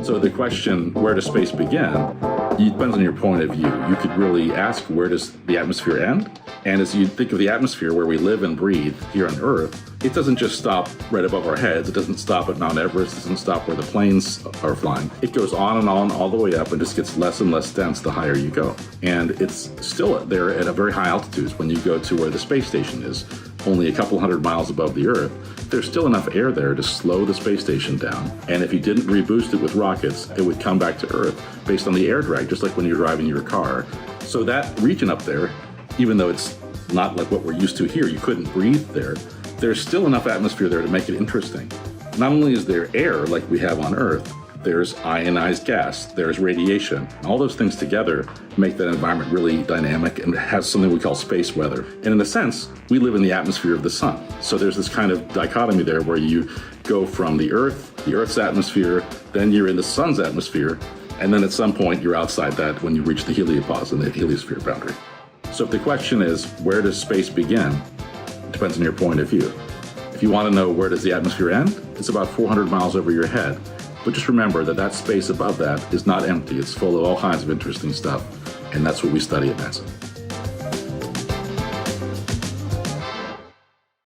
So the question, where does space begin, it depends on your point of view. You could really ask, where does the atmosphere end? And as you think of the atmosphere where we live and breathe here on Earth, it doesn't just stop right above our heads. It doesn't stop at Mount Everest. It doesn't stop where the planes are flying. It goes on and on all the way up and just gets less and less dense the higher you go. And it's still there at a very high altitudes when you go to where the space station is, only a couple hundred miles above the Earth. There's still enough air there to slow the space station down. And if you didn't reboost it with rockets, it would come back to Earth based on the air drag, just like when you're driving your car. So that region up there, even though it's not like what we're used to here, you couldn't breathe there, there's still enough atmosphere there to make it interesting. Not only is there air like we have on Earth, there's ionized gas, there's radiation. All those things together make that environment really dynamic and has something we call space weather. And in a sense, we live in the atmosphere of the sun. So there's this kind of dichotomy there where you go from the Earth's atmosphere, then you're in the sun's atmosphere, and then at some point you're outside that when you reach the heliopause and the heliosphere boundary. So if the question is, where does space begin? It depends on your point of view. If you want to know where does the atmosphere end, it's about 400 miles over your head. But just remember that that space above that is not empty. It's full of all kinds of interesting stuff. And that's what we study at NASA.